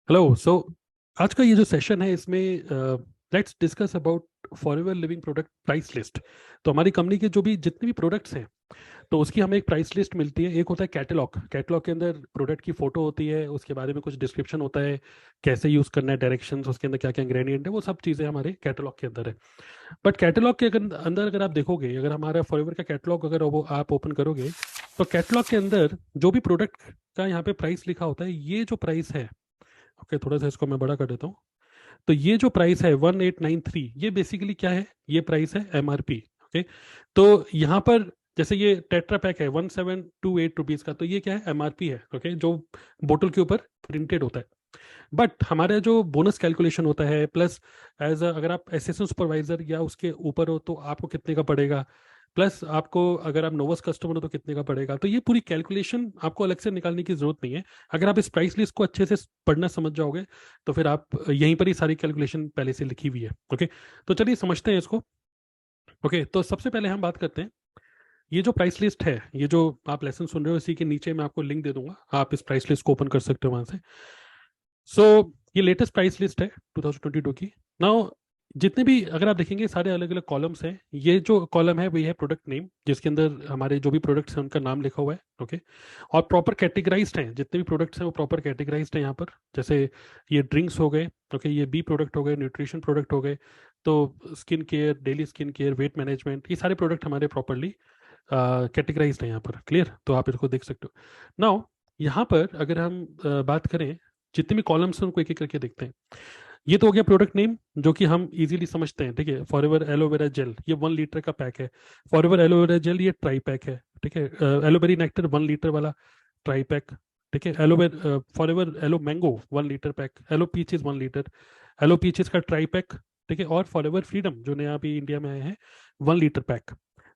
Hello. आज का ये जो सेशन है इसमें let's discuss about forever living product price list. तो हमारी कंपनी के जो भी जितने भी प्रोडक्ट्स हैं तो उसकी हमें एक प्राइस लिस्ट मिलती है। एक होता है कैटलॉग। कैटलॉग के अंदर प्रोडक्ट की फोटो होती है, उसके बारे में कुछ डिस्क्रिप्शन होता है, कैसे यूज़ करना है, डायरेक्शंस, उसके अंदर क्या क्या इंग्रेडिएंट है, वो सब चीज़ें हमारे कैटलॉग के अंदर है। बट कैटलॉग के अंदर अगर आप देखोगे, अगर हमारा फॉरएवर का कैटलॉग अगर वो आप ओपन करोगे तो कैटलॉग के अंदर जो भी प्रोडक्ट का यहाँ पे प्राइस लिखा होता है, ये जो प्राइस है, ओके थोड़ा सा इसको मैं बड़ा कर देता हूँ। तो ये जो प्राइस है 1893, ये बेसिकली क्या है, ये प्राइस है एमआरपी। ओके। तो यहाँ पर जैसे ये टेट्रा पैक है 1728 रुपीज का, तो ये क्या है, एमआरपी है। ओके, जो बोतल के ऊपर प्रिंटेड होता है। बट हमारा जो बोनस कैलकुलेशन होता है प्लस एज अगर आप असिस्टेंट सुपरवाइजर या उसके ऊपर हो तो आपको कितने का पड़ेगा, प्लस आपको अगर आप नोवस कस्टमर हो तो कितने का पड़ेगा, तो ये पूरी कैलकुलेशन आपको अलग से निकालने की जरूरत नहीं है। अगर आप इस प्राइस लिस्ट को अच्छे से पढ़ना समझ जाओगे तो फिर आप यहीं पर ही सारी कैलकुलेशन पहले से लिखी हुई है। ओके, तो चलिए समझते हैं इसको। ओके, तो सबसे पहले हम बात करते हैं, ये जो प्राइस लिस्ट है, ये जो आप लेसन सुन रहे हो, इसी के नीचे मैं आपको लिंक दे दूंगा, आप इस प्राइस लिस्ट को ओपन कर सकते हो वहां से। सो ये लेटेस्ट प्राइस लिस्ट है 2022 की। नाउ जितने भी अगर आप देखेंगे सारे अलग अलग कॉलम्स हैं। ये जो कॉलम है वही है प्रोडक्ट नेम, जिसके अंदर हमारे जो भी प्रोडक्ट्स हैं उनका नाम लिखा हुआ है। ओके, और प्रॉपर कैटेगराइज्ड हैं, जितने भी प्रोडक्ट्स हैं वो प्रॉपर कैटेगराइज्ड हैं यहाँ पर। जैसे ये ड्रिंक्स हो गए, ओके, ये बी प्रोडक्ट हो गए, न्यूट्रिशन प्रोडक्ट हो गए, तो skin care, daily skin care, weight management, ये सारे प्रोडक्ट हमारे प्रॉपरली कैटेगराइज्ड हैं यहाँ पर। क्लियर? तो आप इसको देख सकते हो। नाउ यहाँ पर अगर हम बात करें, जितने भी कॉलम्स हैं उनको एक एक करके देखते हैं। ये तो हो गया प्रोडक्ट नेम, जो कि हम इजीली समझते हैं। ठीक है, फॉरएवर एलोवेरा जेल, ये 1 लीटर का पैक है। फॉरएवर एलोवेरा जेल ये ट्राई पैक है। ठीक है, एलोवेरी नेक्टर 1 लीटर वाला ट्राई पैक। ठीक है, aloe vera forever aloe mango 1 litre pack, aloe peaches 1 litre, aloe peaches का ट्राई पैक। ठीक है, और फॉरएवर फ्रीडम जो नया अभी इंडिया में आए हैं 1 लीटर पैक।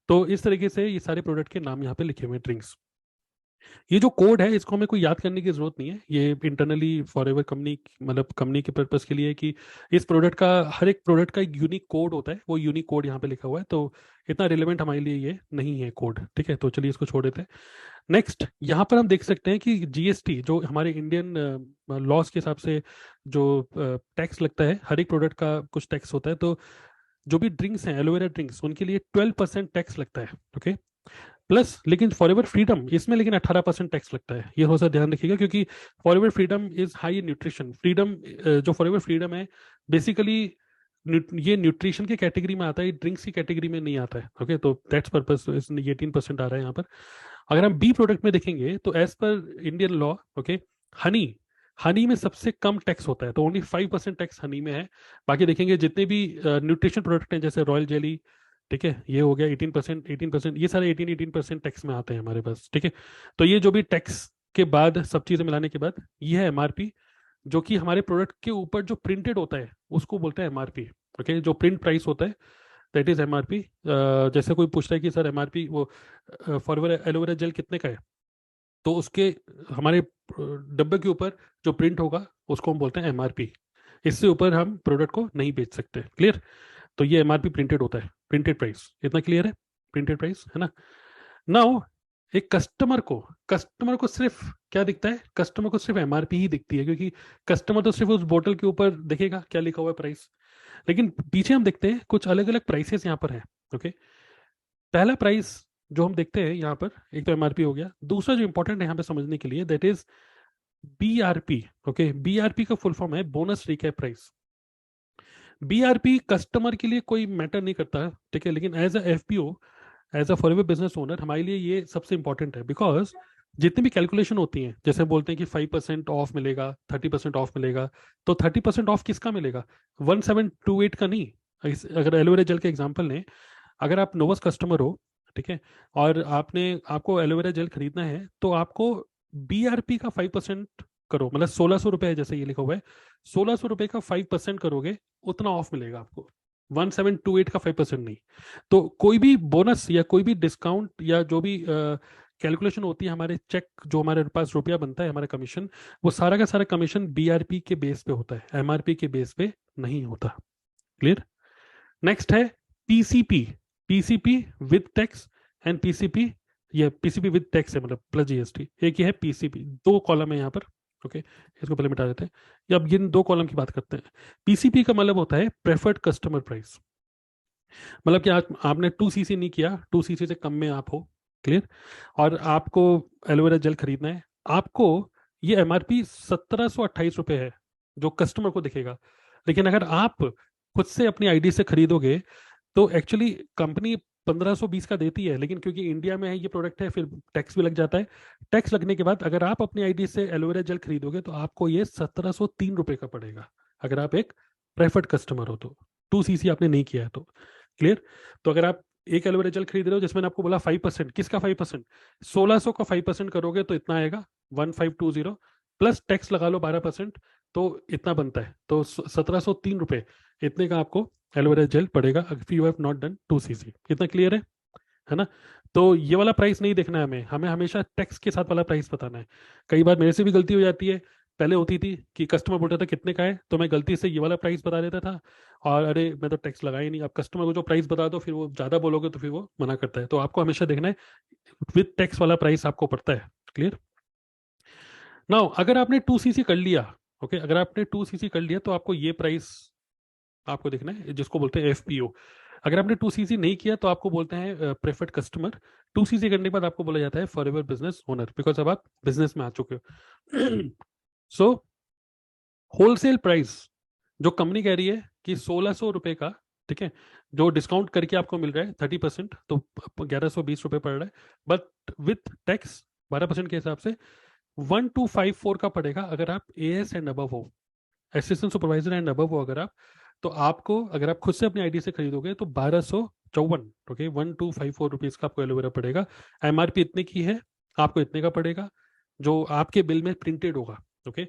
तो इस तरीके से ये सारे प्रोडक्ट के नाम यहाँ पे लिखे हुए हैं, ड्रिंक्स। ये जो कोड है इसको हमें कोई याद करने की जरूरत नहीं है, ये इंटरनली फॉरएवर कंपनी, मतलब कंपनी के पर्पस के लिए है कि इस प्रोडक्ट का, हर एक प्रोडक्ट का एक यूनिक कोड होता है, वो यूनिक कोड यहाँ पे लिखा हुआ है, तो इतना रिलेवेंट हमारे लिए ये नहीं है कोड। ठीक है, तो चलिए इसको छोड़ देते हैं। नेक्स्ट, यहाँ पर हम देख सकते हैं कि जीएसटी जो हमारे इंडियन लॉज के हिसाब से जो टैक्स लगता है, हर एक प्रोडक्ट का कुछ टैक्स होता है। तो जो भी ड्रिंक्स हैं, एलोवेरा ड्रिंक्स, उनके लिए 12% टैक्स लगता है। ओके, प्लस लेकिन फॉरएवर फ्रीडम इसमें लेकिन 18% टैक्स लगता है। ये थोड़ा सा ध्यान रखिएगा, क्योंकि forever freedom is high in nutrition. Freedom जो फॉरएवर फ्रीडम है बेसिकली ये न्यूट्रिशन के कैटेगरी में आता है, ड्रिंक्स की कैटेगरी में नहीं आता है। ओके, तो दैट्स पर्पस ये 18% आ रहा है यहाँ पर। अगर हम बी प्रोडक्ट में देखेंगे तो एज पर Indian law, okay, honey, honey में सबसे कम टैक्स होता है, तो ओनली 5% टैक्स हनी में है। बाकी देखेंगे जितने भी न्यूट्रिशन प्रोडक्ट हैं, जैसे रॉयल जेली, ठीक है, ये हो गया 18%, 18%, ये सारे 18% टैक्स में आते हैं हमारे पास। ठीक है, तो ये जो भी टैक्स के बाद सब चीजें मिलाने के बाद ये है एमआरपी, जो कि हमारे प्रोडक्ट के ऊपर जो प्रिंटेड होता है उसको बोलते हैं एमआरपी। ओके, जो प्रिंट प्राइस होता है दैट इज एमआरपी। जैसे कोई पूछता है कि सर एमआरपी वो फॉरएवर एलोवेरा जेल कितने का है, तो उसके हमारे डब्बे के ऊपर जो प्रिंट होगा उसको हम बोलते हैं एमआरपी। इससे ऊपर हम प्रोडक्ट को नहीं बेच सकते। क्लियर? तो ये एमआरपी प्रिंटेड होता है, प्रिंटेड प्राइस। इतना क्लियर है? प्रिंटेड प्राइस है ना। नाउ एक कस्टमर को सिर्फ क्या दिखता है, कस्टमर को सिर्फ एमआरपी ही दिखती है, क्योंकि कस्टमर तो सिर्फ उस बोतल के ऊपर देखेगा क्या लिखा हुआ है प्राइस। लेकिन पीछे हम देखते हैं कुछ अलग अलग प्राइसेस यहाँ पर है। ओके, पहला प्राइस जो हम देखते हैं यहाँ पर, एक तो एमआरपी हो गया, दूसरा जो इंपॉर्टेंट है यहाँ पे समझने के लिए, that is BRP. Okay, BRP का फुल फॉर्म है bonus recap price. BRP customer के लिए कोई मैटर नहीं करता है, ठीक है, लेकिन as a FPO, as a forever business owner, हमारे लिए ये सबसे इंपॉर्टेंट है। बिकॉज जितनी भी कैलकुलेशन होती हैं, जैसे बोलते हैं कि 5% ऑफ मिलेगा, 30% ऑफ मिलेगा, तो 30% ऑफ किसका मिलेगा? 1728 का नहीं। अगर एलोवेरा जेल के एग्जाम्पल लें, अगर आप नोवस कस्टमर हो, ठीक है, और आपको एलोवेरा जेल खरीदना है, तो आपको बीआरपी का 5% करो, मतलब 1600 रुपये है, जैसे ये लिखा हुआ है, 1600 रुपये का 5% करोगे, उतना ऑफ मिलेगा आपको, 1728 का 5% नहीं। तो कोई भी बोनस या कोई भी डिस्काउंट या जो भी कैलकुलेशन होती है, हमारे चेक जो हमारे पास रुपया बनता है, हमारा कमीशन, वो सारा का सारा कमीशन बीआरपी के बेस पे होता है, एमआरपी के बेस पे नहीं होता। क्लियर? नेक्स्ट है PCP. PCP with tax and PCP, ये पीसीपी विद टैक्स है, मतलब प्लस जीएसटी। एक ये है पीसीपी, दो कॉलम है यहाँ पर। ओके, इसको पहले मिटा देते हैं। ये अब इन दो कॉलम की बात करते हैं। पीसीपी का मतलब होता है प्रेफर्ड कस्टमर प्राइस। मतलब कि आज आपने 2 सीसी नहीं किया, 2 सीसी से कम में आप हो, क्लियर, और आपको एलोवेरा जेल खरीदना है, आपको ये एमआरपी 1728 रुपये है जो कस्टमर को दिखेगा। लेकिन अगर आप खुद से अपनी आईडी से खरीदोगे तो एक्चुअली कंपनी 1520 का देती है, लेकिन क्योंकि इंडिया में है ये प्रोडक्ट है, फिर टैक्स भी लग जाता है। टैक्स लगने के बाद अगर आप अपनी आईडी से एलोवेरा जेल खरीदोगे तो आपको ये 1703 रुपये का पड़ेगा, अगर आप एक प्रेफर्ड कस्टमर हो तो, 2 सीसी आपने नहीं किया है तो, क्लियर। तो अगर आप एक एलोवेरा जेल खरीद रहे हो जिसमें मैंने आपको बोला 5%, किसका 5%, 1600 का 5% करोगे तो इतना आएगा 1520, प्लस टैक्स लगा लो 12%, तो इतना बनता है। तो 1703 रुपये इतने का आपको एलोवेरा जेल पड़ेगा if you have not done 2 CC. इतना क्लियर है ना। तो ये वाला प्राइस नहीं देखना है हमें, हमें हमेशा टैक्स के साथ वाला प्राइस बताना है। कई बार मेरे से भी गलती हो जाती है, पहले होती थी कि कस्टमर बोलता था कितने का है तो मैं गलती से ये वाला प्राइस बता देता था, और अरे मैं तो टैक्स लगाया ही नहीं। अब कस्टमर को जो प्राइस बता दो फिर वो ज़्यादा बोलोगे तो फिर वो मना करता है। तो आपको हमेशा देखना है विद टैक्स वाला प्राइस आपको पड़ता है, क्लियर। नाउ अगर आपने 2 सीसी कर लिया, ओके, अगर आपने 2 सीसी कर लिया तो आपको ये प्राइस आपको देखना है जिसको बोलते हैं एफपीओ। अगर आपने 2 सीसी नहीं किया तो आपको बोलते हैं प्रेफर्ड कस्टमर। 2 सीसी करने के बाद आपको बोला जाता है फॉरएवर बिजनेस ओनर, बिकॉज अब आप बिजनेस में आ चुके हो। सो होलसेल प्राइस जो कंपनी कह रही है कि 1600 रुपये का, ठीक है, जो डिस्काउंट करके आपको मिल रहा है 30%, तो 1120 रुपये पड़ रहा है, बट विथ टैक्स 12% के हिसाब से 1254 का पड़ेगा अगर आप एएस एंड अबव हो, असिस्टेंट सुपरवाइजर एंड अबव हो अगर आप। तो आपको अगर आप खुद से अपनी आईडी से खरीदोगे तो 1254, ओके, 1254 रुपीज का आपको एलोवेरा पड़ेगा। एमआरपी इतने की है, आपको इतने का पड़ेगा जो आपके बिल में प्रिंटेड होगा, ओके।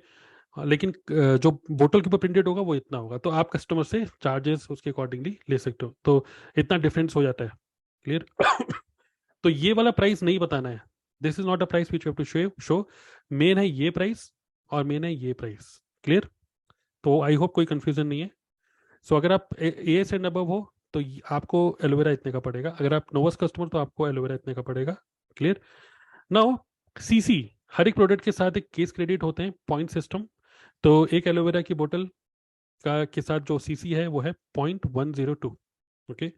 लेकिन जो बोतल के ऊपर प्रिंटेड होगा वो इतना होगा, तो आप कस्टमर से चार्जेस उसके अकॉर्डिंगली ले सकते हो, तो इतना डिफरेंस हो जाता है, क्लियर। तो ये वाला प्राइस नहीं बताना है, this is not a price which you have to show. Main है ये प्राइस और मेन है ये प्राइस, क्लियर। तो आई होप कोई कंफ्यूजन नहीं है। सो अगर आप ए से अबव हो तो आपको एलोवेरा इतने का पड़ेगा, अगर आप नोवस कस्टमर तो आपको एलोवेरा इतने का पड़ेगा, क्लियर। नाउ सीसी, हर एक प्रोडक्ट के साथ एक केस क्रेडिट होते हैं, पॉइंट सिस्टम। तो एक एलोवेरा की बोतल का के साथ जो सीसी है वो है 0.102, ओके।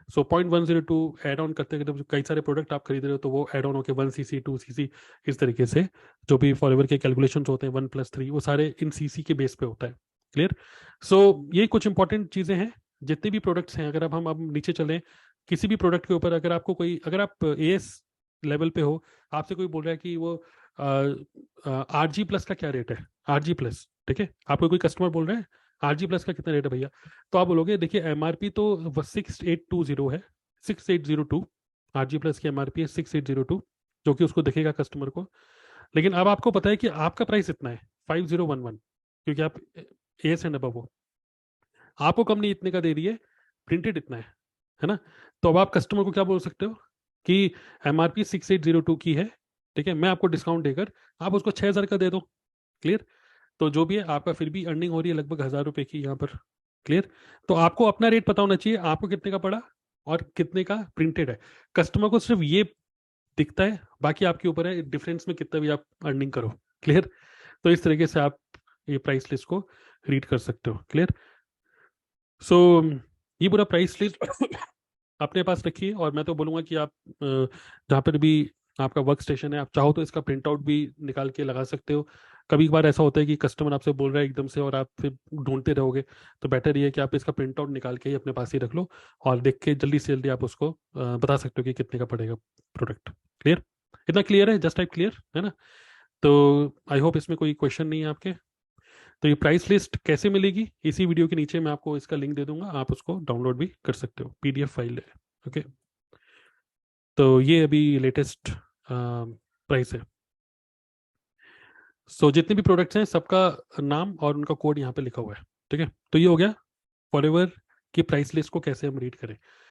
सो 0.102 एड ऑन करते हैं, तो कई सारे प्रोडक्ट आप खरीद रहे हो तो वो एड ऑन होकर 1 सीसी 2 सीसी इस तरीके से जो भी फॉरएवर के कैलकुलेशंस होते हैं 1+3 वो सारे इन सीसी के बेस पे होता है, क्लियर। सो ये कुछ इंपॉर्टेंट चीजें हैं जितने भी प्रोडक्ट्स हैं। अगर अब हम अब नीचे चलें, किसी भी प्रोडक्ट के ऊपर अगर आपको कोई, अगर आप एएस लेवल पे हो, आपसे कोई बोल रहा है कि वो RG+ का क्या रेट है, RG+, ठीक है, आपको कोई कस्टमर बोल रहा है RG+ का कितना रेट है भैया, तो आप बोलोगे देखिए एमआरपी तो 6820 है, 6802, RG+ की एमआरपी है 6802, जो कि उसको दिखेगा कस्टमर को। लेकिन अब आपको पता है कि आपका प्राइस इतना है 5011, क्योंकि आप एस एंड अबव हो, आपको कंपनी इतने का दे रही है, प्रिंटेड इतना है ना। तो अब आप कस्टमर को क्या बोल सकते हो कि एमआरपी 6802 की है, ठीक है, मैं आपको डिस्काउंट देकर आप उसको 6000 का दे दो, क्लियर। तो जो भी है आपका फिर भी अर्निंग हो रही है लगभग 1000 रुपए की यहाँ पर, क्लियर। तो आपको अपना रेट पता होना चाहिए, आपको कितने का पड़ा और कितने का प्रिंटेड है। कस्टमर को सिर्फ ये दिखता है, बाकी आपके ऊपर है डिफरेंस में कितना भी आप अर्निंग करो, क्लियर। तो इस तरीके से आप ये प्राइस लिस्ट को रीड कर सकते हो, क्लियर। सो ये पूरा प्राइस लिस्ट अपने पास रखिए, और मैं तो बोलूँगा कि आप जहाँ पर भी आपका वर्क स्टेशन है, आप चाहो तो इसका प्रिंट आउट भी निकाल के लगा सकते हो। कभी कभार ऐसा होता है कि कस्टमर आपसे बोल रहा है एकदम से और आप फिर ढूंढते रहोगे, तो बेटर ये है कि आप इसका प्रिंट आउट निकाल के ही अपने पास ही रख लो, और देख के जल्दी से जल्दी आप उसको बता सकते हो कि कितने का पड़ेगा प्रोडक्ट, क्लियर। इतना क्लियर है, जस्ट टाइप क्लियर है ना। तो आई होप इसमें कोई क्वेश्चन नहीं है आपके। तो ये प्राइस लिस्ट कैसे मिलेगी, इसी वीडियो के नीचे मैं आपको इसका लिंक दे दूंगा, आप उसको डाउनलोड भी कर सकते हो, PDF फाइल है, ओके। तो ये अभी लेटेस्ट प्राइस है। सो जितने भी प्रोडक्ट्स हैं सबका नाम और उनका कोड यहाँ पे लिखा हुआ है, ठीक है। तो ये हो गया फॉरएवर की प्राइस लिस्ट को कैसे हम रीड करें।